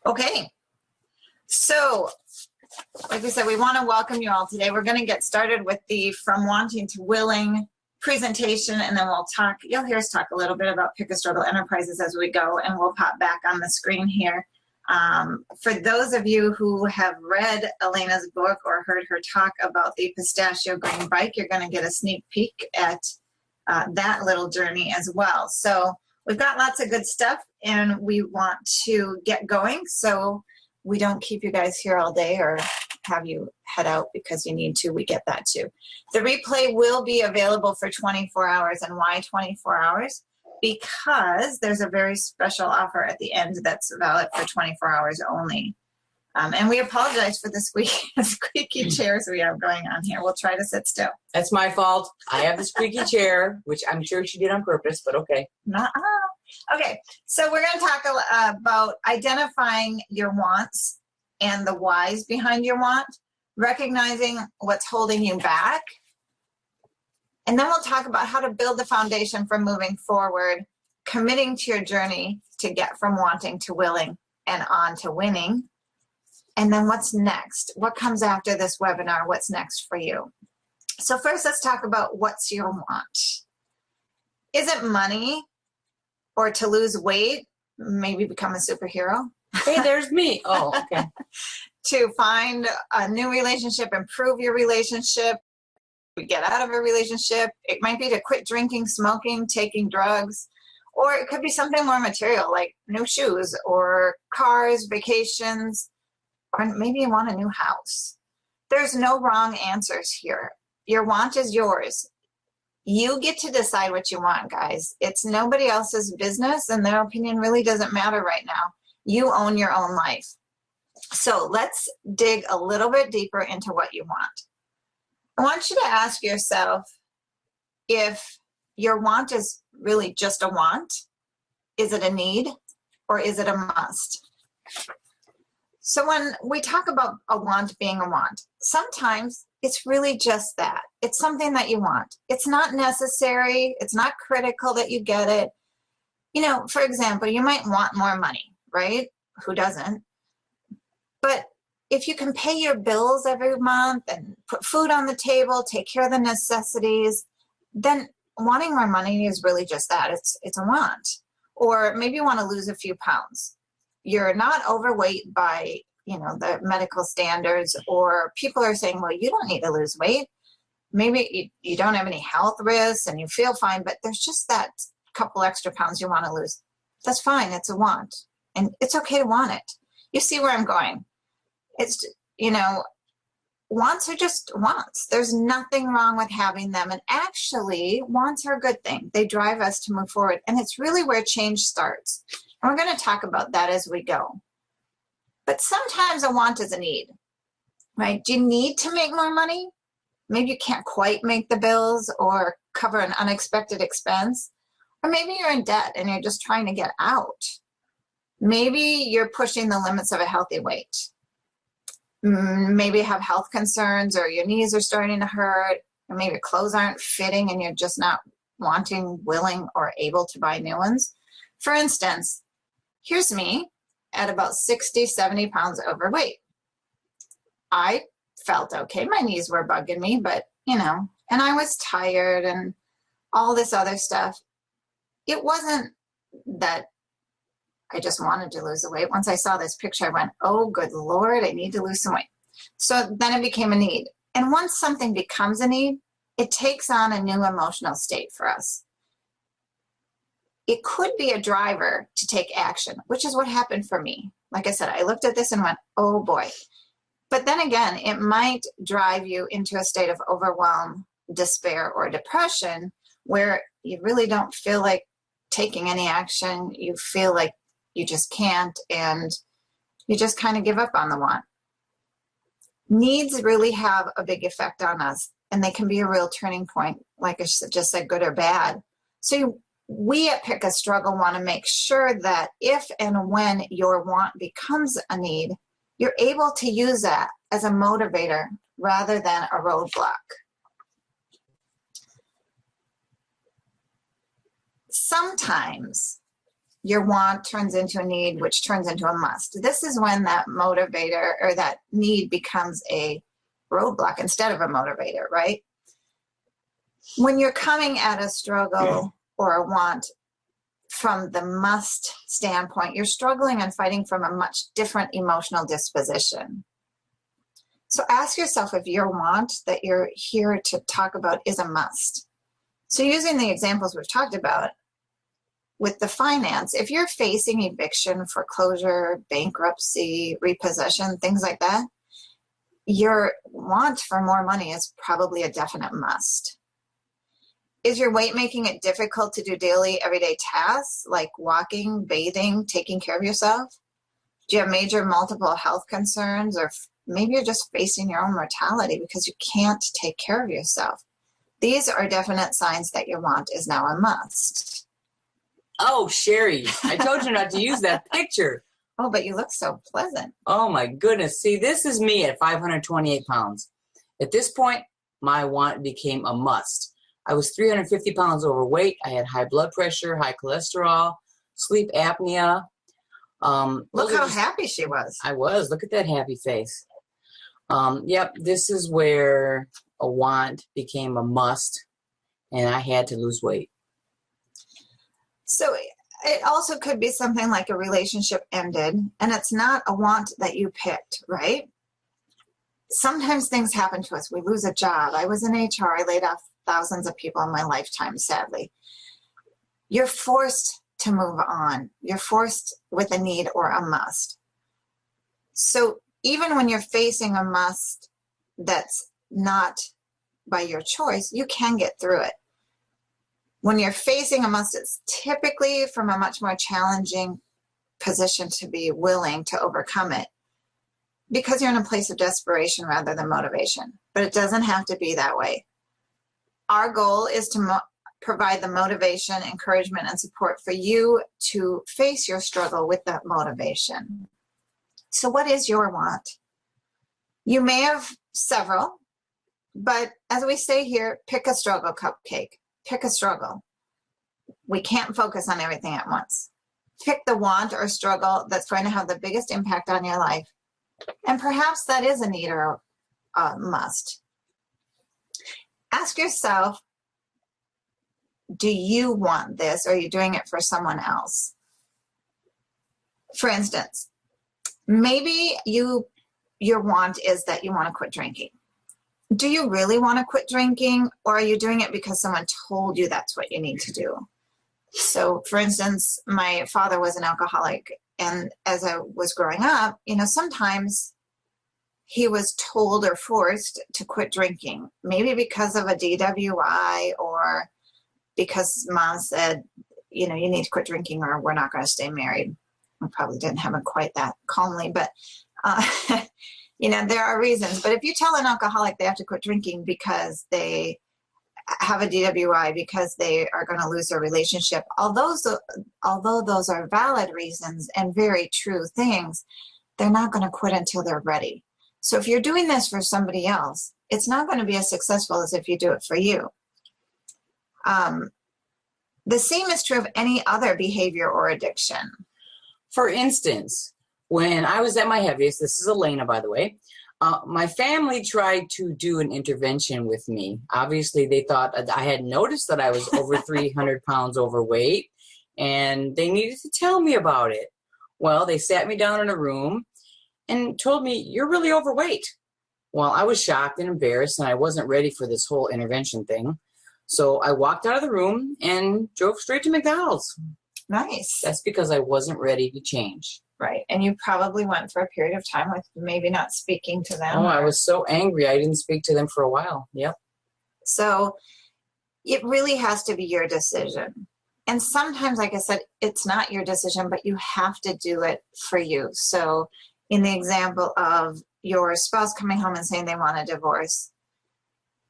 Okay, so like we said, we want to welcome you all today. We're going to get started with the From Wanting to Willing presentation, and then we'll talk, you'll hear us talk a little bit about Pick a Struggle Enterprises as we go, and we'll pop back on the screen here. For those of you who have read Elena's book or heard her talk about the pistachio green bike, you're going to get a sneak peek at that little journey as well. So we've got lots of good stuff, and we want to get going so we don't keep you guys here all day or have you head out because you need to. We get that too. The replay will be available for 24 hours. And why 24 hours? Because there's a very special offer at the end that's valid for 24 hours only. And we apologize for the squeaky chairs we have going on here. We'll try to sit still. That's my fault. I have the squeaky chair, which I'm sure she did on purpose, but okay. Okay, so we're going to talk about identifying your wants and the whys behind your want, recognizing what's holding you back, and then we'll talk about how to build the foundation for moving forward, committing to your journey to get from wanting to willing and on to winning. And then what's next? What comes after this webinar? What's next for you? So first, let's talk about what's your want. Is it money or to lose weight, maybe become a superhero? Hey, there's me. Oh, okay. To find a new relationship, improve your relationship, get out of a relationship. It might be to quit drinking, smoking, taking drugs, or it could be something more material like new shoes or cars, vacations, or maybe you want a new house. There's no wrong answers here. Your want is yours. You get to decide what you want, guys. It's nobody else's business, and their opinion really doesn't matter right now. You own your own life. So let's dig a little bit deeper into what you want. I want you to ask yourself if your want is really just a want. Is it a need, or is it a must? So when we talk about a want being a want, sometimes it's really just that. It's something that you want. It's not necessary. It's not critical that you get it. You know, for example, you might want more money, right? Who doesn't? But if you can pay your bills every month and put food on the table, take care of the necessities, then wanting more money is really just that. It's a want. Or maybe you want to lose a few pounds. You're not overweight by, you know, the medical standards, or people are saying, well, you don't need to lose weight. Maybe you don't have any health risks and you feel fine, but there's just that couple extra pounds you want to lose. That's fine. It's a want. And it's okay to want it. You see where I'm going. It's, you know, wants are just wants. There's nothing wrong with having them. And actually, wants are a good thing. They drive us to move forward. And it's really where change starts. And we're going to talk about that as we go. But sometimes a want is a need, right? Do you need to make more money? Maybe you can't quite make the bills or cover an unexpected expense. Or maybe you're in debt and you're just trying to get out. Maybe you're pushing the limits of a healthy weight. Maybe you have health concerns, or your knees are starting to hurt, or maybe your clothes aren't fitting and you're just not wanting, willing, or able to buy new ones. For instance, here's me at about 60, 70 pounds overweight. I felt okay. My knees were bugging me, but, you know, and I was tired and all this other stuff. It wasn't that I just wanted to lose the weight. Once I saw this picture, I went, oh, good Lord, I need to lose some weight. So then it became a need. And once something becomes a need, it takes on a new emotional state for us. It could be a driver to take action, which is what happened for me. Like I said, I looked at this and went, oh boy. But then again, it might drive you into a state of overwhelm, despair, or depression where you really don't feel like taking any action. You feel like you just can't, and you just kind of give up on the want. Needs really have a big effect on us, and they can be a real turning point, like I just said, good or bad. So we at Pick a Struggle want to make sure that if and when your want becomes a need, you're able to use that as a motivator rather than a roadblock. Sometimes your want turns into a need, which turns into a must. This is when that motivator or that need becomes a roadblock instead of a motivator, right? When you're coming at a struggle or a want from the must standpoint, you're struggling and fighting from a much different emotional disposition. So ask yourself if your want that you're here to talk about is a must. So using the examples we've talked about with the finance, if you're facing eviction, foreclosure, bankruptcy, repossession, things like that, your want for more money is probably a definite must. Is your weight making it difficult to do daily, everyday tasks like walking, bathing, taking care of yourself? Do you have major multiple health concerns, or maybe you're just facing your own mortality because you can't take care of yourself? These are definite signs that your want is now a must. Oh, Sherry, I told you not to use that picture. Oh, but you look so pleasant. Oh, my goodness. See, this is me at 528 pounds. At this point, my want became a must. I was 350 pounds overweight. I had high blood pressure, high cholesterol, sleep apnea. Look how happy she was. I was. Look at that happy face. Yep, this is where a want became a must, and I had to lose weight. So it also could be something like a relationship ended, and it's not a want that you picked, right? Sometimes things happen to us. We lose a job. I was in HR. I laid off thousands of people in my lifetime, sadly. You're forced to move on. You're forced with a need or a must. So even when you're facing a must that's not by your choice, you can get through it. When you're facing a must, it's typically from a much more challenging position to be willing to overcome it because you're in a place of desperation rather than motivation. But it doesn't have to be that way. Our goal is to provide the motivation, encouragement, and support for you to face your struggle with that motivation. So what is your want? You may have several, but as we say here, pick a struggle cupcake. Pick a struggle. We can't focus on everything at once. Pick the want or struggle that's going to have the biggest impact on your life. And perhaps that is a need or a must. Ask yourself, do you want this, or are you doing it for someone else? For instance, maybe your want is that you want to quit drinking. Do you really want to quit drinking, or are you doing it because someone told you that's what you need to do? So, for instance, my father was an alcoholic, and as I was growing up, sometimes he was told or forced to quit drinking, maybe because of a DWI or because mom said, you need to quit drinking or we're not going to stay married. I probably didn't have it quite that calmly, but there are reasons. But if you tell an alcoholic they have to quit drinking because they have a DWI, because they are going to lose their relationship, although those are valid reasons and very true things, they're not going to quit until they're ready. So if you're doing this for somebody else, it's not going to be as successful as if you do it for you. The same is true of any other behavior or addiction. For instance, when I was at my heaviest, this is Elena, by the way, my family tried to do an intervention with me. Obviously, they thought I had noticed that I was over 300 pounds overweight, and they needed to tell me about it. Well, they sat me down in a room and told me, "You're really overweight." Well, I was shocked and embarrassed, and I wasn't ready for this whole intervention thing. So I walked out of the room and drove straight to McDonald's. Nice. That's because I wasn't ready to change. Right. And you probably went for a period of time with maybe not speaking to them. Oh, I was so angry. I didn't speak to them for a while. Yep. So it really has to be your decision. And sometimes, like I said, it's not your decision, but you have to do it for you. So in the example of your spouse coming home and saying they want a divorce,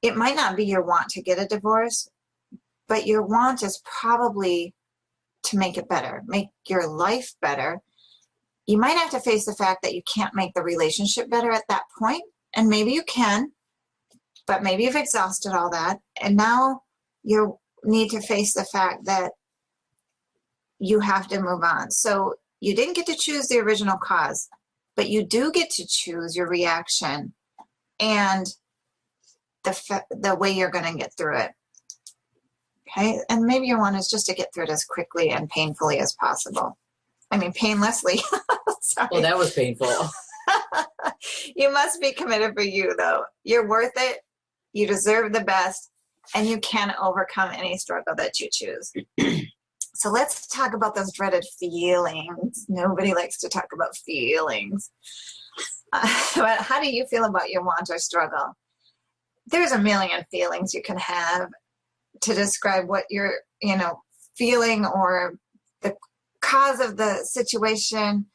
it might not be your want to get a divorce, but your want is probably to make it better, make your life better. You might have to face the fact that you can't make the relationship better at that point, and maybe you can, but maybe you've exhausted all that, and now you need to face the fact that you have to move on. So you didn't get to choose the original cause, but you do get to choose your reaction and the way you're going to get through it. Okay, and maybe your one is just to get through it as quickly and painfully as possible. I mean, painlessly. Sorry. Well, that was painful. You must be committed for you, though. You're worth it. You deserve the best, and you can overcome any struggle that you choose. So let's talk about those dreaded feelings. Nobody likes to talk about feelings. But how do you feel about your want or struggle? There's a million feelings you can have to describe what you're, feeling or the cause of the situation.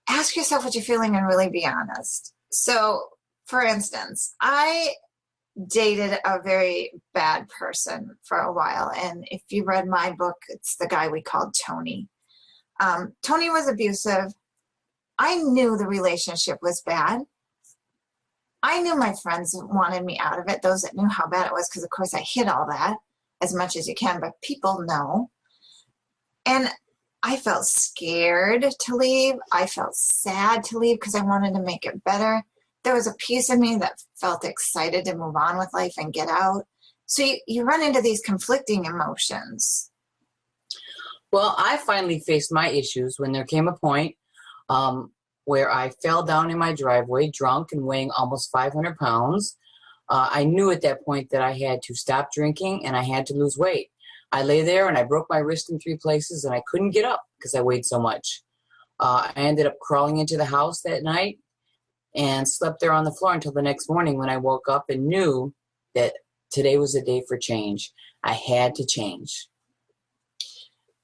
Ask yourself what you're feeling and really be honest. So, for instance, I dated a very bad person for a while. And if you read my book, it's the guy we called Tony. Tony was abusive. I knew the relationship was bad. I knew my friends wanted me out of it, those that knew how bad it was, because of course I hid all that as much as you can, but people know. And I felt scared to leave. I felt sad to leave because I wanted to make it better. There was a piece of me that felt excited to move on with life and get out. So you run into these conflicting emotions. Well, I finally faced my issues when there came a point where I fell down in my driveway, drunk and weighing almost 500 pounds. I knew at that point that I had to stop drinking and I had to lose weight. I lay there and I broke my wrist in 3 places and I couldn't get up because I weighed so much. I ended up crawling into the house that night and slept there on the floor until the next morning when I woke up and knew that today was a day for change. I had to change.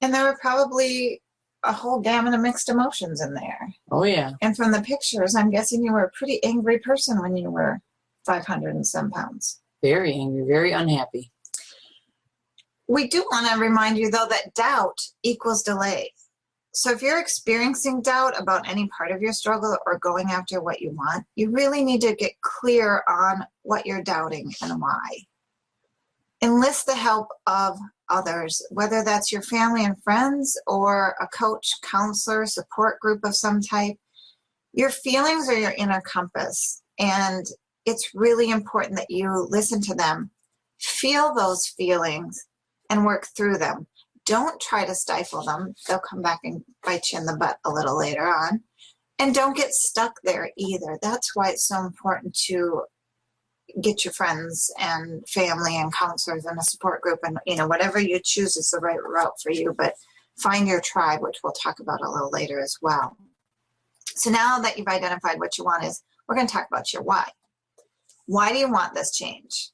And there were probably a whole gamut of mixed emotions in there. Oh, yeah. And from the pictures, I'm guessing you were a pretty angry person when you were 500 and some pounds. Very angry, very unhappy. We do want to remind you, though, that doubt equals delay. So if you're experiencing doubt about any part of your struggle or going after what you want, you really need to get clear on what you're doubting and why. Enlist the help of others, whether that's your family and friends or a coach, counselor, support group of some type. Your feelings are your inner compass, and it's really important that you listen to them, feel those feelings, and work through them. Don't try to stifle them. They'll come back and bite you in the butt a little later on. And don't get stuck there either. That's why it's so important to get your friends and family and counselors and a support group, and whatever you choose is the right route for you, but find your tribe, which we'll talk about a little later as well. So now that you've identified what you want, we're going to talk about your why. Why do you want this change?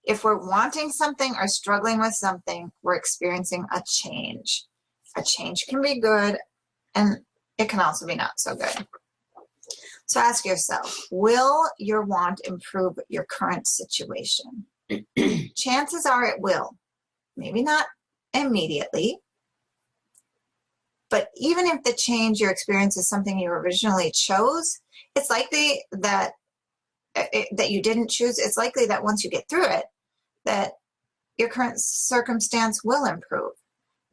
If we're wanting something or struggling with something, we're experiencing a change. A change can be good, and it can also be not so good. So ask yourself, will your want improve your current situation? Chances are it will. Maybe not immediately, but even if the change you experience is something you originally chose, it's likely that you didn't choose. It's likely that once you get through it, that your current circumstance will improve.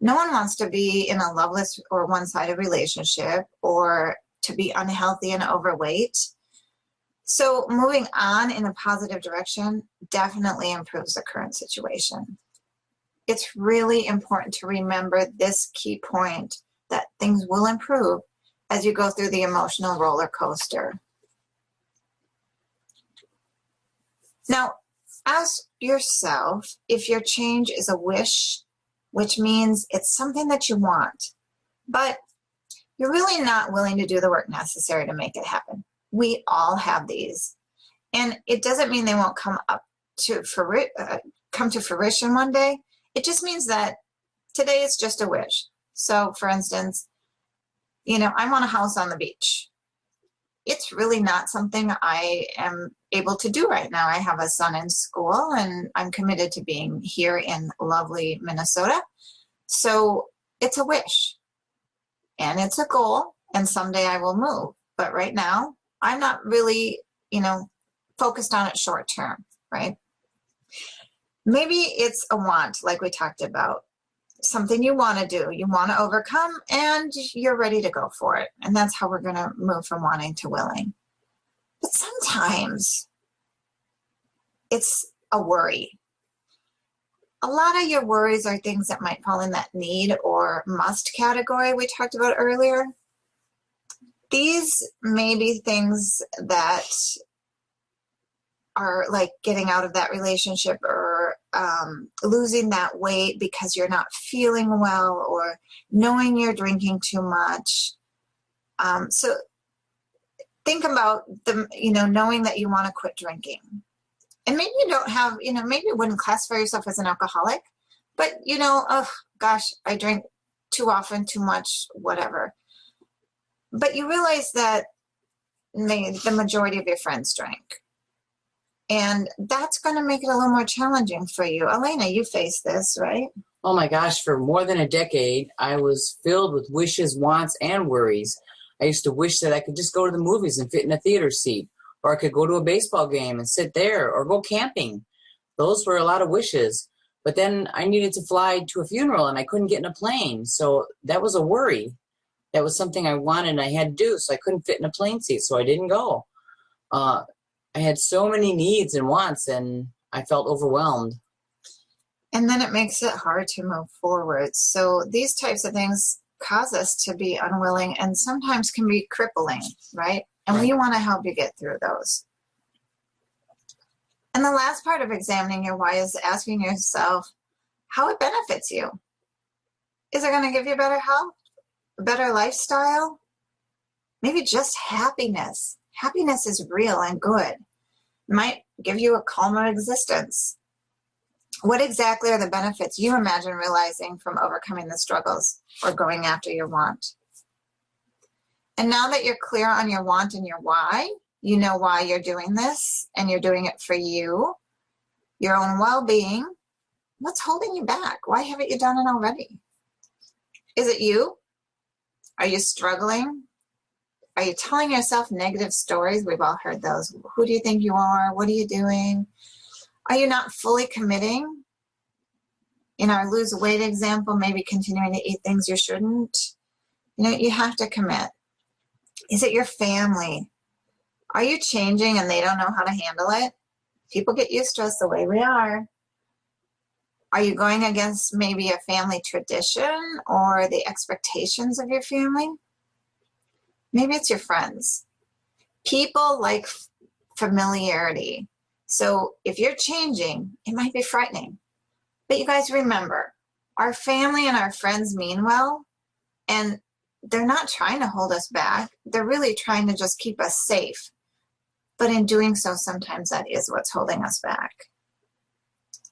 No one wants to be in a loveless or one-sided relationship or to be unhealthy and overweight. So moving on in a positive direction definitely improves the current situation. It's really important to remember this key point, that things will improve as you go through the emotional roller coaster. Now, ask yourself if your change is a wish, which means it's something that you want, but you're really not willing to do the work necessary to make it happen. We all have these. And it doesn't mean they won't come to fruition one day. It just means that today is just a wish. So, for instance, I want a house on the beach. It's really not something I am able to do right now. I have a son in school, and I'm committed to being here in lovely Minnesota. So it's a wish, and it's a goal, and someday I will move. But right now, I'm not really, focused on it short term, right? Maybe it's a want, like we talked about. something you want to do, you want to overcome, and you're ready to go for it. And that's how we're going to move from wanting to willing. But sometimes it's a worry. A lot of your worries are things that might fall in that need or must category we talked about earlier. These may be things that are like getting out of that relationship or losing that weight because you're not feeling well, or knowing you're drinking too much. So think about knowing that you want to quit drinking. And maybe you don't have, maybe you wouldn't classify yourself as an alcoholic, but oh gosh, I drink too often, too much, whatever. But you realize that the majority of your friends drink. And that's going to make it a little more challenging for you. Elena, you face this, right? Oh my gosh, for more than a decade, I was filled with wishes, wants, and worries. I used to wish that I could just go to the movies and fit in a theater seat, or I could go to a baseball game and sit there, or go camping. Those were a lot of wishes. But then I needed to fly to a funeral and I couldn't get in a plane. So that was a worry. That was something I wanted and I had to do, so I couldn't fit in a plane seat, so I didn't go. I had so many needs and wants, and I felt overwhelmed. And then it makes it hard to move forward. So these types of things cause us to be unwilling and sometimes can be crippling, right? And we want to help you get through those. And the last part of examining your why is asking yourself how it benefits you. Is it going to give you better health, a better lifestyle? Maybe just happiness. Happiness is real and good. It might give you a calmer existence. What exactly are the benefits you imagine realizing from overcoming the struggles or going after your want? And now that you're clear on your want and your why, you know why you're doing this, and you're doing it for you, your own well-being, what's holding you back? Why haven't you done it already? Is it you? Are you struggling? Are you telling yourself negative stories? We've all heard those. Who do you think you are? What are you doing? Are you not fully committing? In our lose weight example, maybe continuing to eat things you shouldn't. You have to commit. Is it your family? Are you changing and they don't know how to handle it? People get used to us the way we are. Are you going against maybe a family tradition or the expectations of your family? Maybe it's your friends. People like familiarity. So if you're changing, it might be frightening. But you guys remember, our family and our friends mean well, and they're not trying to hold us back. They're really trying to just keep us safe. But in doing so, sometimes that is what's holding us back.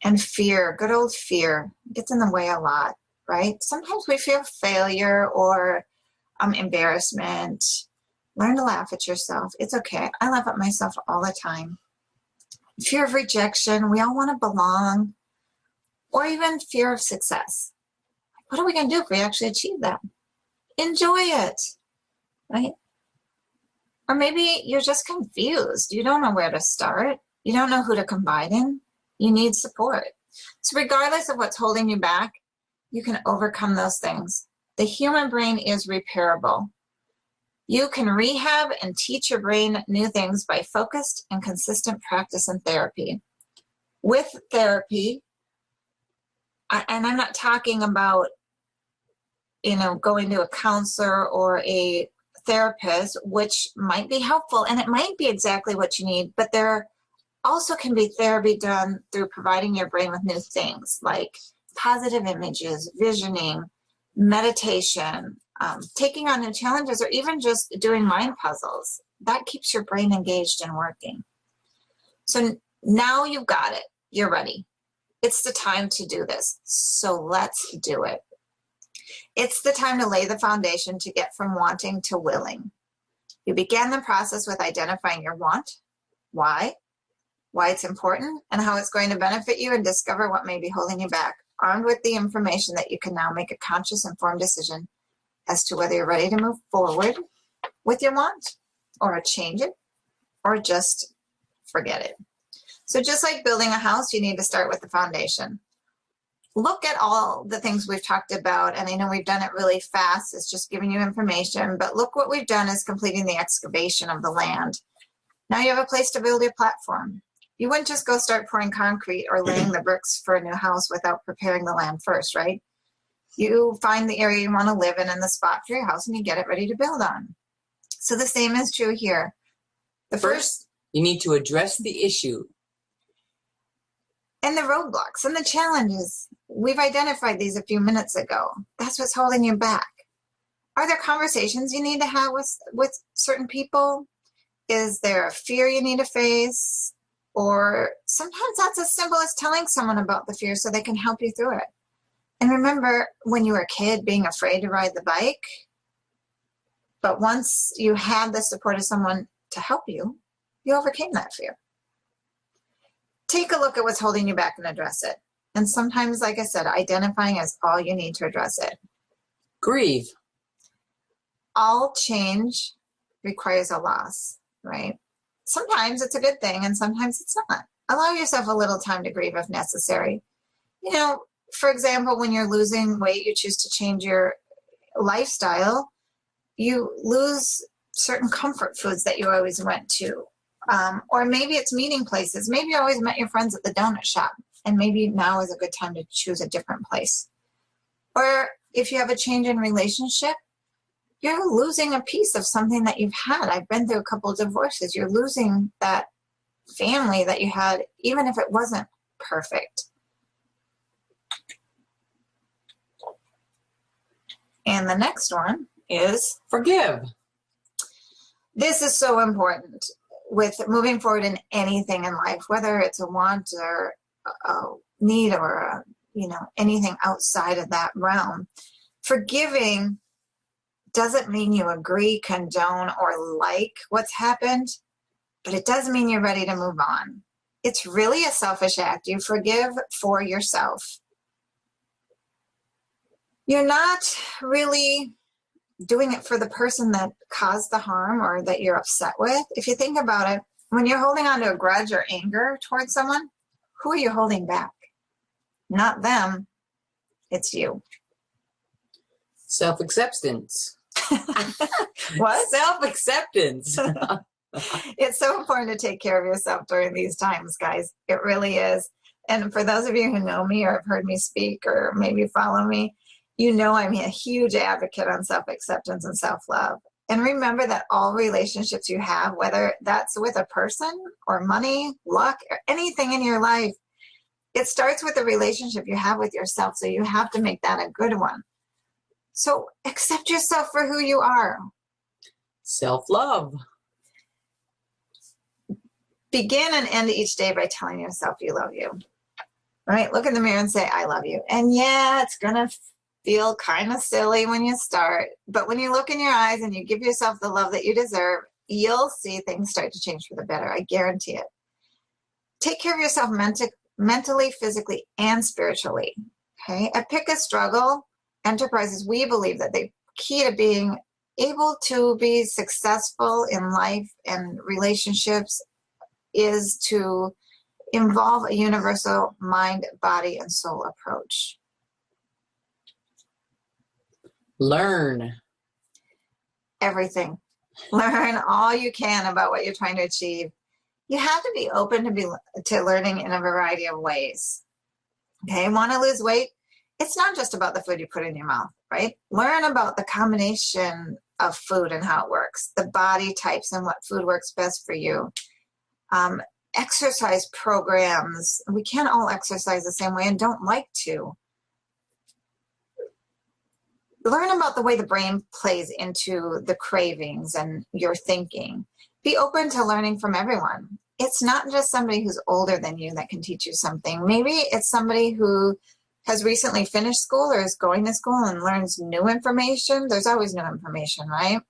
And fear, good old fear, gets in the way a lot, right? Sometimes we feel failure or embarrassment. Learn to laugh at yourself. It's okay. I laugh at myself all the time. Fear of rejection. We all want to belong. Or even fear of success. What are we going to do if we actually achieve that? Enjoy it, right? Or maybe you're just confused. You don't know where to start. You don't know who to confide in. You need support. So regardless of what's holding you back, you can overcome those things. The human brain is repairable. You can rehab and teach your brain new things by focused and consistent practice and therapy. With therapy, and I'm not talking about, going to a counselor or a therapist, which might be helpful, and it might be exactly what you need, but there also can be therapy done through providing your brain with new things like positive images, visioning, meditation, taking on new challenges, or even just doing mind puzzles. That keeps your brain engaged and working. So now you've got it. You're ready. It's the time to do this. So let's do it. It's the time to lay the foundation to get from wanting to willing. You began the process with identifying your want, why it's important, and how it's going to benefit you, and discover what may be holding you back, armed with the information that you can now make a conscious, informed decision as to whether you're ready to move forward with your want, or change it, or just forget it. So just like building a house, you need to start with the foundation. look at all the things we've talked about, and I know we've done it really fast. It's just giving you information, but look what we've done is completing the excavation of the land. Now you have a place to build your platform. You wouldn't just go start pouring concrete or laying the bricks for a new house without preparing the land first, right? You find the area you want to live in and the spot for your house, and you get it ready to build on. So the same is true here. The first, you need to address the issue. And the roadblocks and the challenges. We've identified these a few minutes ago. That's what's holding you back. Are there conversations you need to have with certain people? Is there a fear you need to face? Or sometimes that's as simple as telling someone about the fear so they can help you through it. And remember when you were a kid being afraid to ride the bike, but once you had the support of someone to help you, you overcame that fear. Take a look at what's holding you back and address it. And sometimes, like I said, identifying is all you need to address it. Grieve. All change requires a loss, right? Sometimes it's a good thing and sometimes it's not. Allow yourself a little time to grieve if necessary. You know, for example, when you're losing weight, you choose to change your lifestyle, you lose certain comfort foods that you always went to. Or maybe it's meeting places. Maybe you always met your friends at the donut shop, and maybe now is a good time to choose a different place. Or if you have a change in relationship, you're losing a piece of something that you've had. I've been through a couple of divorces. You're losing that family that you had, even if it wasn't perfect. And the next one is forgive. This is so important with moving forward in anything in life, whether it's a want or a need or anything outside of that realm. Forgiving doesn't mean you agree, condone, or like what's happened, but it does mean you're ready to move on. It's really a selfish act. You forgive for yourself. You're not really doing it for the person that caused the harm or that you're upset with. If you think about it, when you're holding on to a grudge or anger towards someone, who are you holding back? Not them, it's you. Self-acceptance. What? Self-acceptance. It's so important to take care of yourself during these times, guys. It really is. And for those of you who know me or have heard me speak or maybe follow me, you know I'm a huge advocate on self-acceptance and self-love. And remember that all relationships you have, whether that's with a person or money, luck, or anything in your life, it starts with the relationship you have with yourself. So you have to make that a good one. So accept yourself for who you are. Self-love. Begin and end each day by telling yourself you love you. Right? Look in the mirror and say, I love you. And yeah, it's going to feel kind of silly when you start, but when you look in your eyes and you give yourself the love that you deserve, you'll see things start to change for the better. I guarantee it. Take care of yourself mentally, physically, and spiritually. Okay. At Pick a Struggle Enterprises, we believe that the key to being able to be successful in life and relationships is to involve a universal mind, body, and soul approach. Learn. Everything. Learn all you can about what you're trying to achieve. You have to be open to learning in a variety of ways. Okay, want to lose weight? It's not just about the food you put in your mouth, right? Learn about the combination of food and how it works, the body types and what food works best for you. Exercise programs. We can't all exercise the same way and don't like to. Learn about the way the brain plays into the cravings and your thinking. Be open to learning from everyone. It's not just somebody who's older than you that can teach you something. Maybe it's somebody who has recently finished school or is going to school and learns new information. There's always new information, right?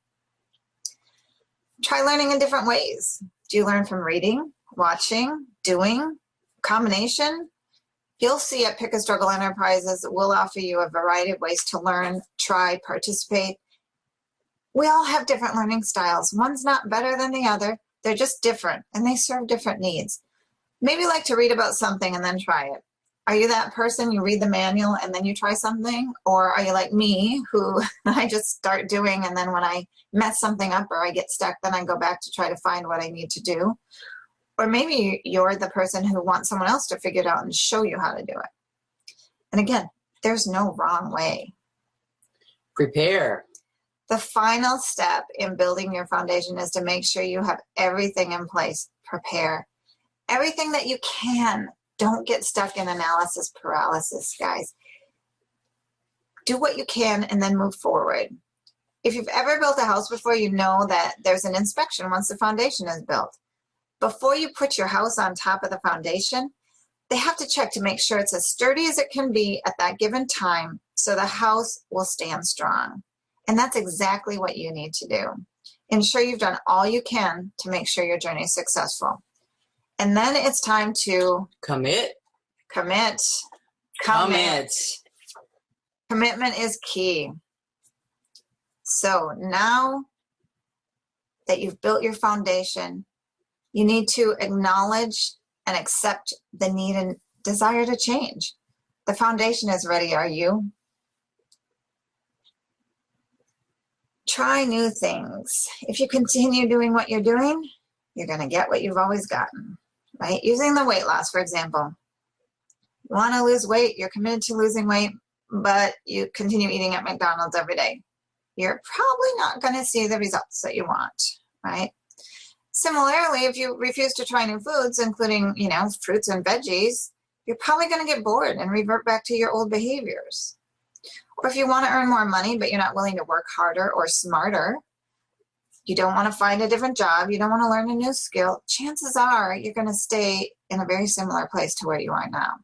Try learning in different ways. Do you learn from reading, watching, doing, combination? You'll see at Pick a Struggle Enterprises, we'll offer you a variety of ways to learn, try, participate. We all have different learning styles. One's not better than the other. They're just different, and they serve different needs. Maybe you like to read about something and then try it. Are you that person, you read the manual and then you try something? Or are you like me, who I just start doing, and then when I mess something up or I get stuck, then I go back to try to find what I need to do? Or maybe you're the person who wants someone else to figure it out and show you how to do it. And again, there's no wrong way. Prepare. The final step in building your foundation is to make sure you have everything in place. Prepare. Everything that you can. Don't get stuck in analysis paralysis, guys. Do what you can and then move forward. If you've ever built a house before, you know that there's an inspection once the foundation is built. Before you put your house on top of the foundation, they have to check to make sure it's as sturdy as it can be at that given time so the house will stand strong. And that's exactly what you need to do. Ensure you've done all you can to make sure your journey is successful. And then it's time to commit. Commit. Commitment is key. So now that you've built your foundation, you need to acknowledge and accept the need and desire to change. The foundation is ready, are you? Try new things. If you continue doing what you're doing, you're going to get what you've always gotten, right? Using the weight loss, for example. You want to lose weight, you're committed to losing weight, but you continue eating at McDonald's every day. You're probably not going to see the results that you want, right? Similarly, if you refuse to try new foods, including, fruits and veggies, you're probably going to get bored and revert back to your old behaviors. Or if you want to earn more money, but you're not willing to work harder or smarter, you don't want to find a different job, you don't want to learn a new skill, chances are you're going to stay in a very similar place to where you are now.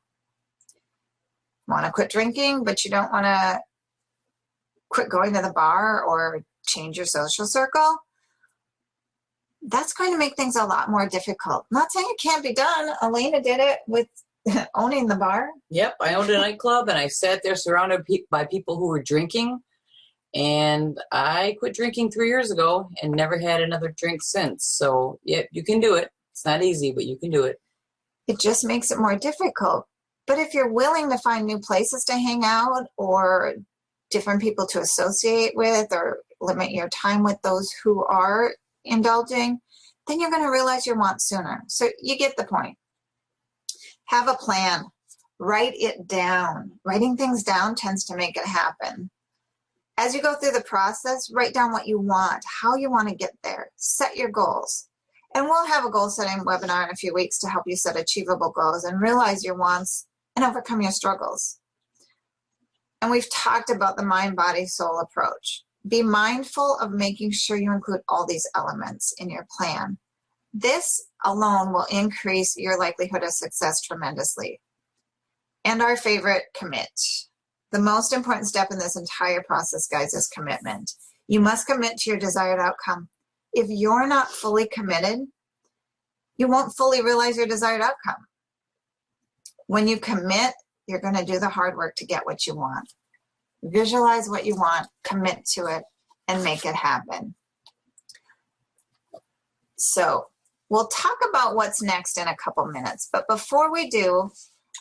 Want to quit drinking, but you don't want to quit going to the bar or change your social circle? That's going to make things a lot more difficult. I'm not saying it can't be done. Elena did it with owning the bar. Yep, I owned a nightclub and I sat there surrounded by people who were drinking. And I quit drinking 3 years ago and never had another drink since. So, yeah, you can do it. It's not easy, but you can do it. It just makes it more difficult. But if you're willing to find new places to hang out or different people to associate with or limit your time with those who are indulging, then you're going to realize your wants sooner. So you get the point. Have a plan. Write it down. Writing things down tends to make it happen. As you go through the process, write down what you want, how you want to get there. Set your goals. And we'll have a goal setting webinar in a few weeks to help you set achievable goals and realize your wants and overcome your struggles. And we've talked about the mind, body, soul approach. Be mindful of making sure you include all these elements in your plan. This alone will increase your likelihood of success tremendously. And our favorite, commit. The most important step in this entire process, guys, is commitment. You must commit to your desired outcome. If you're not fully committed, you won't fully realize your desired outcome. When you commit, you're going to do the hard work to get what you want. Visualize what you want, commit to it, and make it happen. So we'll talk about what's next in a couple minutes. But before we do,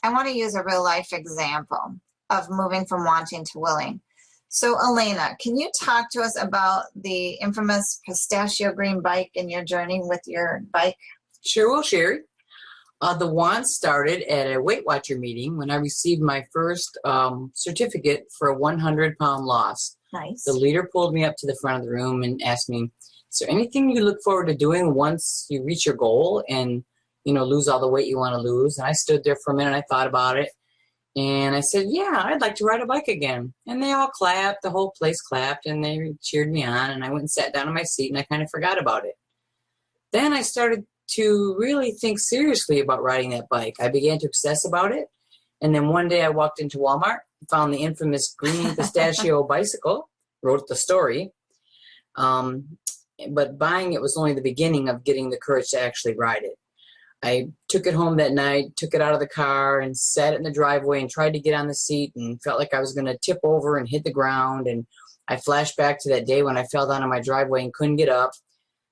I want to use a real life example of moving from wanting to willing. So Elena, can you talk to us about the infamous pistachio green bike and your journey with your bike? Sure will, Sherry. The want started at a Weight Watcher meeting when I received my first certificate for a 100-pound loss. Nice. The leader pulled me up to the front of the room and asked me, is there anything you look forward to doing once you reach your goal and, lose all the weight you want to lose? And I stood there for a minute and I thought about it. And I said, yeah, I'd like to ride a bike again. And they all clapped, the whole place clapped, and they cheered me on. And I went and sat down in my seat, and I kind of forgot about it. Then I started to really think seriously about riding that bike. I began to obsess about it. And then one day I walked into Walmart, found the infamous green pistachio bicycle, wrote the story. But buying it was only the beginning of getting the courage to actually ride it. I took it home that night, took it out of the car and sat it in the driveway and tried to get on the seat and felt like I was going to tip over and hit the ground. And I flashed back to that day when I fell down on my driveway and couldn't get up.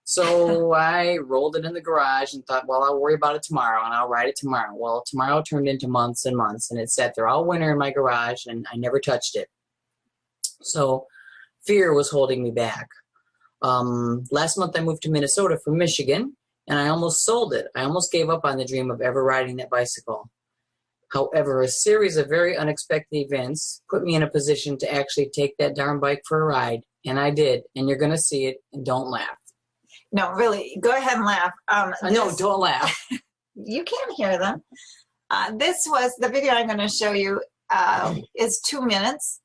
So I rolled it in the garage and thought, well, I'll worry about it tomorrow and I'll ride it tomorrow. Well, tomorrow turned into months and months, and it sat there all winter in my garage, and I never touched it. So fear was holding me back. Last month I moved to Minnesota from Michigan, and I almost sold it. I almost gave up on the dream of ever riding that bicycle. However, a series of very unexpected events put me in a position to actually take that darn bike for a ride, and I did, and you're going to see it, and don't laugh. No, really, go ahead and laugh. No, don't laugh. You can't hear them. This was the video I'm going to show you is 2 minutes,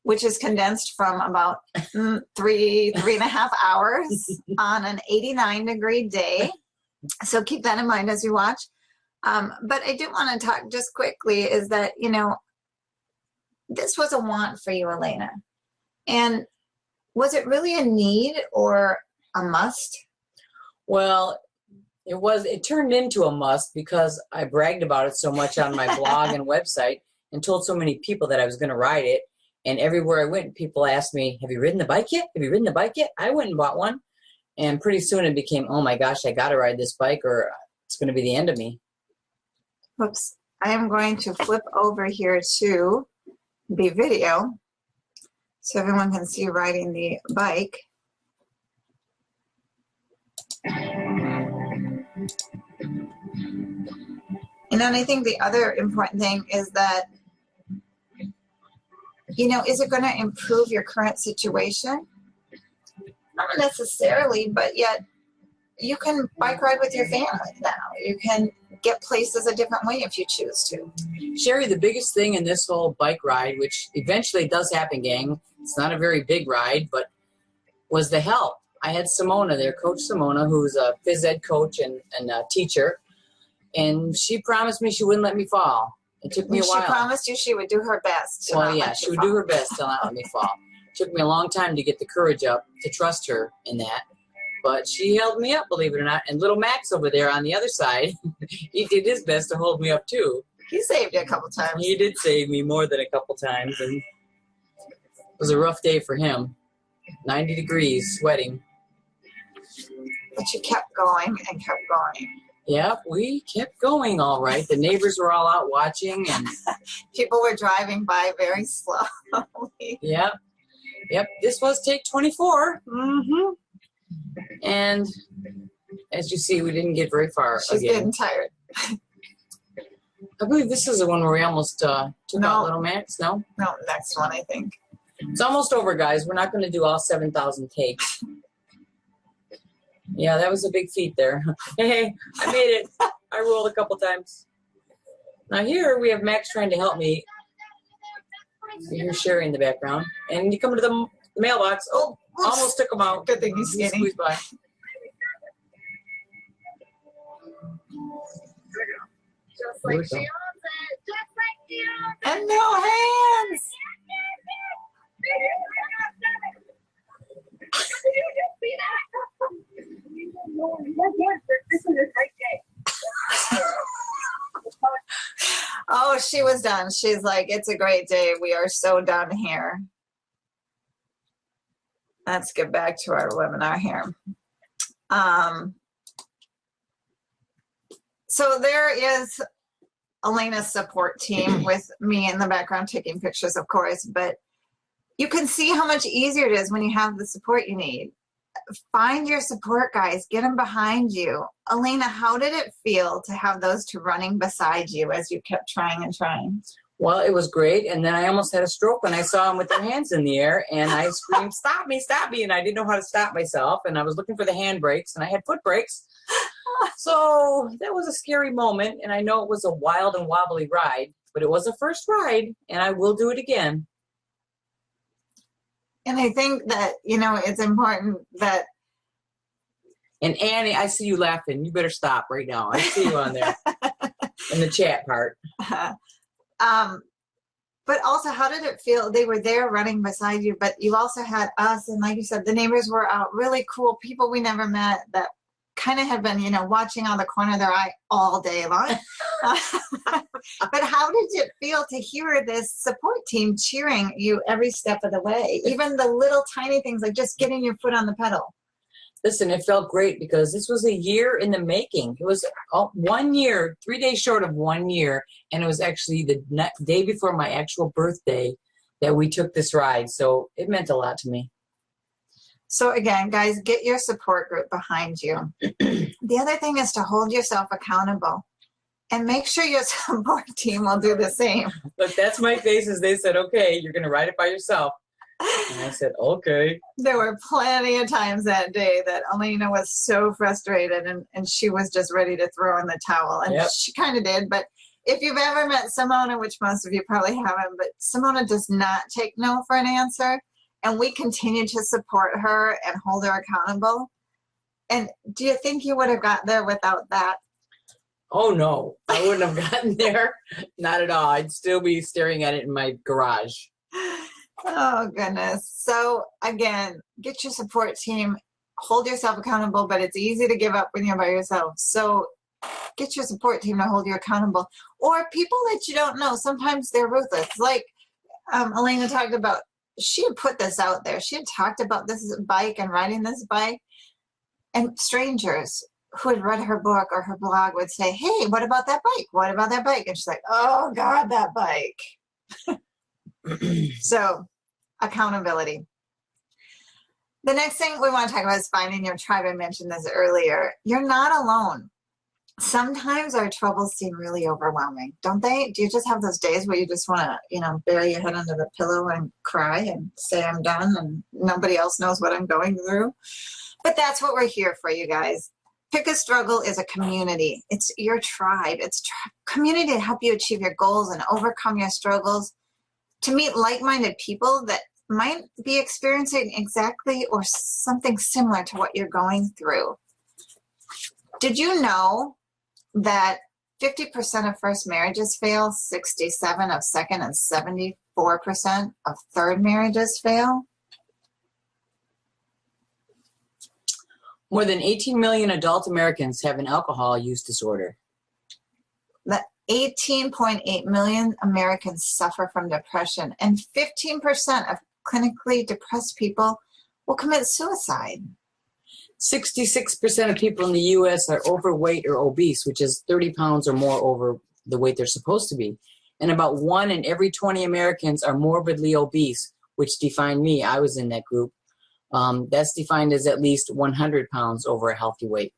which is condensed from about 3.5 hours on an 89-degree day. So keep that in mind as you watch. But I do want to talk just quickly is that, you know, this was a want for you, Elena. And was it really a need or a must? Well, it turned into a must because I bragged about it so much on my blog and website and told so many people that I was going to ride it. And everywhere I went, people asked me, have you ridden the bike yet? Have you ridden the bike yet? I went and bought one. And pretty soon it became, oh my gosh, I got to ride this bike or it's going to be the end of me. Oops. I am going to flip over here to the video so everyone can see riding the bike. And then I think the other important thing is that, you know, is it going to improve your current situation? Not necessarily, but yet you can bike ride with your family now. You can get places a different way if you choose to. Sherry, the biggest thing in this whole bike ride, which eventually does happen, gang, it's not a very big ride, but was the help. I had Simona there, Coach Simona, who's a phys ed coach and a teacher, and she promised me she wouldn't let me fall. It took me a while. She promised you she would do her best. Well, yeah, she would do her best to not let me fall. It took me a long time to get the courage up to trust her in that. But she held me up, believe it or not. And little Max over there on the other side, he did his best to hold me up too. He saved you a couple times. He did save me more than a couple times. And it was a rough day for him. 90 degrees, sweating. But you kept going and kept going. Yep, we kept going all right. The neighbors were all out watching. And people were driving by very slowly. Yep. This was take 24. Mm-hmm. And as you see, we didn't get very far. She's getting tired. I believe this is the one where we almost took out little Max. No, next one I think. It's almost over, guys. We're not going to do all 7,000 takes. Yeah, that was a big feat there. Hey, I made it. I rolled a couple times. Now here we have Max trying to help me. You hear Sherry in the background, and you come to the mailbox. Oh. Almost took him out. Good thing he's skinny. Squeezed by. Just like she owns it. Just like she owns it. And no hands. Did you just see that? This is a great day. Oh, she was done. She's like, it's a great day. We are so done here. Let's get back to our webinar here. So there is Elena's support team with me in the background taking pictures, of course, but you can see how much easier it is when you have the support you need. Find your support guys, get them behind you. Elena, how did it feel to have those two running beside you as you kept trying and trying? Well, it was great, and then I almost had a stroke when I saw them with their hands in the air, and I screamed, stop me, and I didn't know how to stop myself, and I was looking for the hand brakes, and I had foot brakes. So that was a scary moment, and I know it was a wild and wobbly ride, but it was a first ride, and I will do it again. And I think that, you know, it's important that... And Annie, I see you laughing. You better stop right now. I see you on there in the chat part. But also, how did it feel? They were there running beside you, but you also had us, and like you said, the neighbors were out, really cool people we never met that kind of have been, you know, watching on the corner of their eye all day long. But how did it feel to hear this support team cheering you every step of the way? Even the little tiny things like just getting your foot on the pedal. Listen, it felt great because this was a year in the making. It was 1 year, 3 days short of 1 year, and it was actually the day before my actual birthday that we took this ride. So it meant a lot to me. So again, guys, get your support group behind you. The other thing is to hold yourself accountable and make sure your support team will do the same. But that's my face as they said, okay, you're going to ride it by yourself. And I said, okay. There were plenty of times that day that Elena was so frustrated and she was just ready to throw in the towel. And she kind of did. But if you've ever met Simona, which most of you probably haven't, but Simona does not take no for an answer. And we continue to support her and hold her accountable. And do you think you would have got there without that? Oh, no. I wouldn't have gotten there. Not at all. I'd still be staring at it in my garage. Oh, goodness. So, again, get your support team. Hold yourself accountable, but it's easy to give up when you're by yourself. So get your support team to hold you accountable. Or people that you don't know. Sometimes they're ruthless. Like Elena talked about, she had put this out there. She had talked about this bike and riding this bike. And strangers who had read her book or her blog would say, hey, what about that bike? What about that bike? And she's like, oh, God, that bike. So accountability. The next thing we want to talk about is finding your tribe. I mentioned this earlier. You're not alone. Sometimes our troubles seem really overwhelming, don't they? Do you just have those days where you just want to, bury your head under the pillow and cry and say I'm done and nobody else knows what I'm going through? But that's what we're here for, you guys. Pick a Struggle is a community. It's your tribe. It's community to help you achieve your goals and overcome your struggles, to meet like-minded people that might be experiencing exactly or something similar to what you're going through. Did you know that 50% of first marriages fail, 67% of second, and 74% of third marriages fail? More than 18 million adult Americans have an alcohol use disorder. That 18.8 million Americans suffer from depression, and 15% of clinically depressed people will commit suicide. 66% of people in the U.S. are overweight or obese, which is 30 pounds or more over the weight they're supposed to be. And about 1 in every 20 Americans are morbidly obese, which defined me. I was in that group. That's defined as at least 100 pounds over a healthy weight.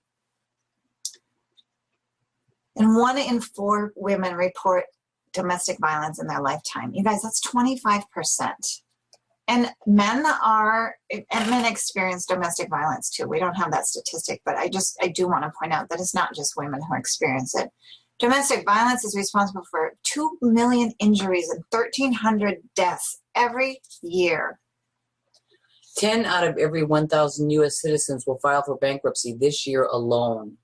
And 1 in 4 women report domestic violence in their lifetime. You guys, that's 25%. And men experience domestic violence too. We don't have that statistic, but I do want to point out that it's not just women who experience it. Domestic violence is responsible for 2 million injuries and 1,300 deaths every year. 10 out of every 1,000 U.S. citizens will file for bankruptcy this year alone.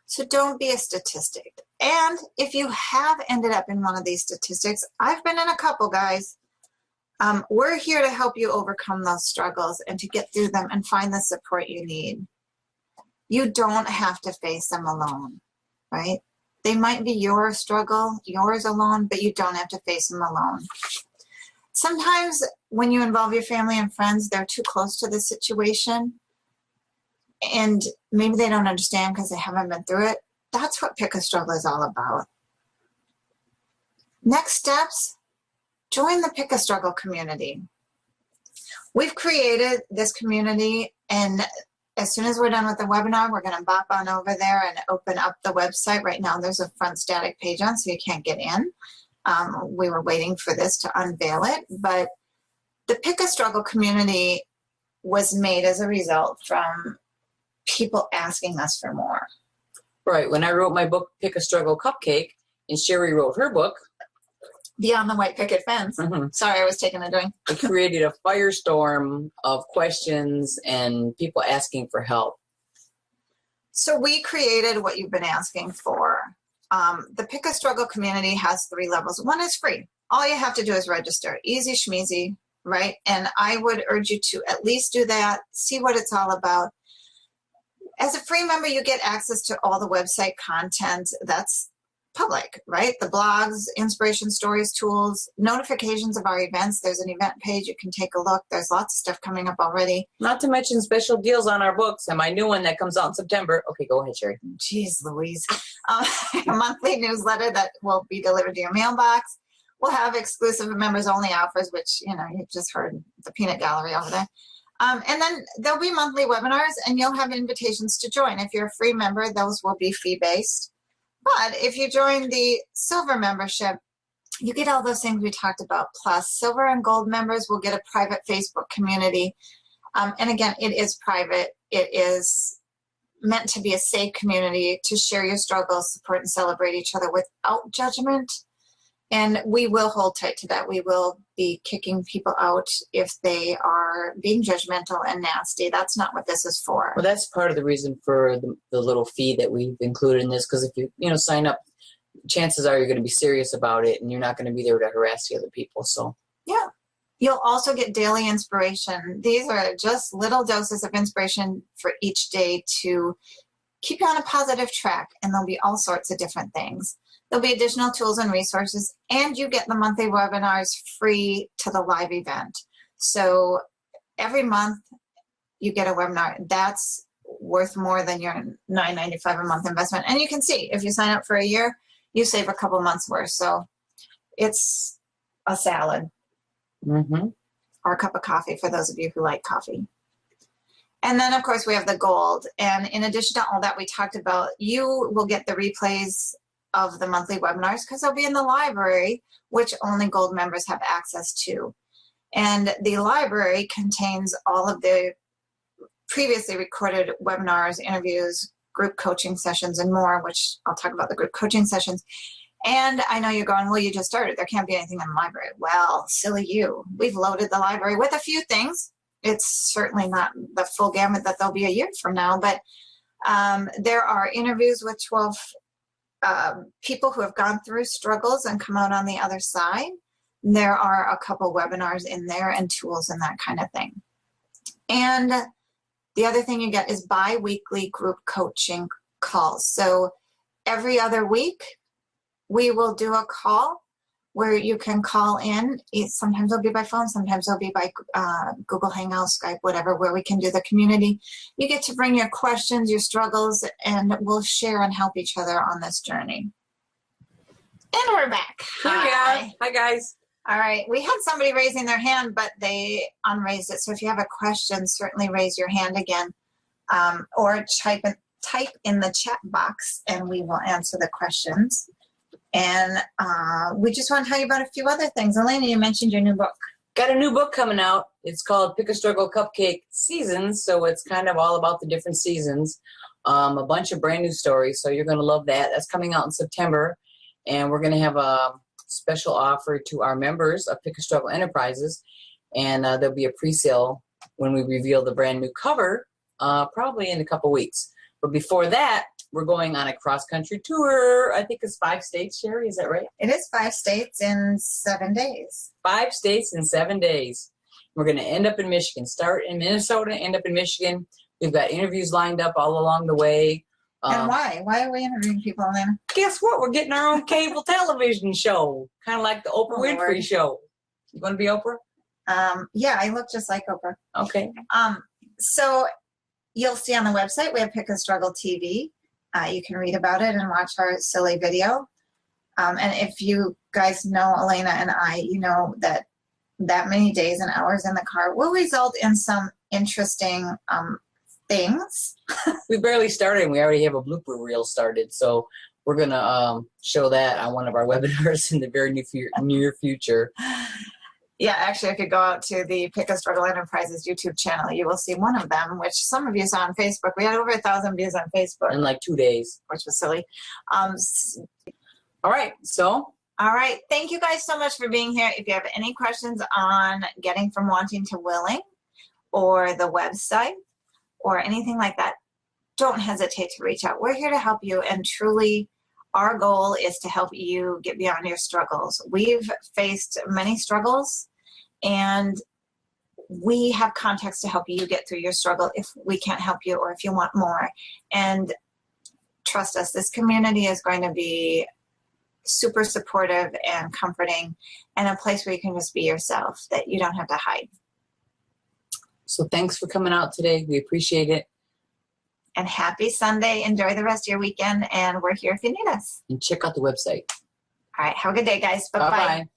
So don't be a statistic. And if you have ended up in one of these statistics, I've been in a couple, guys. We're here to help you overcome those struggles and to get through them and find the support you need. You don't have to face them alone, right? They might be your struggle, yours alone, but you don't have to face them alone. Sometimes when you involve your family and friends, they're too close to the situation and maybe they don't understand because they haven't been through it. That's what Pick a Struggle is all about. Next steps, join the Pick a Struggle community. We've created this community, and as soon as we're done with the webinar, we're going to bop on over there and open up the website. Right now there's a front static page on, so you can't get in. We were waiting for this to unveil it, but the Pick a Struggle community was made as a result from people asking us for more. Right. When I wrote my book, Pick a Struggle Cupcake, and Sherry wrote her book, Beyond the White Picket Fence. Sorry, I was taking a drink. It created a firestorm of questions and people asking for help. So we created what you've been asking for. The Pick a Struggle community has 3 levels. 1 is free. All you have to do is register. Easy schmeezy, right? And I would urge you to at least do that, see what it's all about. As a free member, you get access to all the website content. That's public, right? The blogs, inspiration stories, tools, notifications of our events. There's an event page. You can take a look. There's lots of stuff coming up already. Not to mention special deals on our books and my new one that comes out in September. Okay, go ahead, Sherry. Jeez Louise. A monthly newsletter that will be delivered to your mailbox. We'll have exclusive members only offers, which, you know, you've just heard the peanut gallery over there. And then there'll be monthly webinars and you'll have invitations to join. If you're a free member, those will be fee-based. But if you join the silver membership, you get all those things we talked about. Plus, silver and gold members will get a private Facebook community. And again, it is private. It is meant to be a safe community to share your struggles, support, and celebrate each other without judgment. And we will hold tight to that. We will be kicking people out if they are being judgmental and nasty. That's not what this is for. Well, that's part of the reason for the little fee that we've included in this, because if you sign up, chances are you're going to be serious about it and you're not going to be there to harass the other people. So yeah. You'll also get daily inspiration. These are just little doses of inspiration for each day to keep you on a positive track, and there'll be all sorts of different things. There'll be additional tools and resources, and you get the monthly webinars free to the live event. So every month you get a webinar. That's worth more than your $9.95 a month investment. And you can see if you sign up for a year, you save a couple months worth. So it's a salad. Mm-hmm. Or a cup of coffee for those of you who like coffee. And then, of course, we have the gold. And in addition to all that we talked about, you will get the replays of the monthly webinars because they'll be in the library, which only gold members have access to. And the library contains all of the previously recorded webinars, interviews, group coaching sessions, and more, which I'll talk about the group coaching sessions. And I know you're going, well, you just started. There can't be anything in the library. Well, silly you. We've loaded the library with a few things. It's certainly not the full gamut that there'll be a year from now, but there are interviews with 12 people who have gone through struggles and come out on the other side. There are a couple webinars in there and tools and that kind of thing. And the other thing you get is bi-weekly group coaching calls. So every other week, we will do a call where you can call in. Sometimes it'll be by phone, sometimes it'll be by Google Hangouts, Skype, whatever, where we can do the community. You get to bring your questions, your struggles, and we'll share and help each other on this journey. And we're back. Here we are. Hi, guys. All right. We had somebody raising their hand, but they unraised it. So if you have a question, certainly raise your hand again, or type in the chat box, and we will answer the questions. And we just want to tell you about a few other things. Elena, you mentioned your new book. Got a new book coming out. It's called Pick a Struggle Cupcake Seasons. So it's kind of all about the different seasons. A bunch of brand new stories. So you're going to love that. That's coming out in September. And we're going to have a special offer to our members of Pick a Struggle Enterprises. And there'll be a pre-sale when we reveal the brand new cover, probably in a couple weeks. But before that, we're going on a cross-country tour. I think it's 5 states, Sherry. Is that right? It is 5 states in 7 days. 5 states in 7 days. We're going to end up in Michigan. Start in Minnesota, end up in Michigan. We've got interviews lined up all along the way. And why? Why are we interviewing people, Elena? Guess what? We're getting our own cable television show, kind of like the Oprah Winfrey Show. You going to be Oprah? Yeah, I look just like Oprah. Okay. So you'll see on the website we have Pick a Struggle TV. You can read about it and watch our silly video. And if you guys know Elena and I, you know that many days and hours in the car will result in some interesting things. We barely started and we already have a blooper reel started. So we're going to show that on one of our webinars in the very near future. Yeah, actually, if you go out to the Pick a Struggle Enterprises YouTube channel, you will see one of them, which some of you saw on Facebook. We had over 1,000 views on Facebook. In like 2 days. Which was silly. All right, so. All right, thank you guys so much for being here. If you have any questions on getting from wanting to willing, or the website, or anything like that, don't hesitate to reach out. We're here to help you, and truly, our goal is to help you get beyond your struggles. We've faced many struggles, and we have contacts to help you get through your struggle if we can't help you or if you want more. And trust us, this community is going to be super supportive and comforting, and a place where you can just be yourself, that you don't have to hide. So thanks for coming out today. We appreciate it. And happy Sunday. Enjoy the rest of your weekend, and we're here if you need us. And check out the website. All right. Have a good day, guys. Bye-bye. Bye-bye.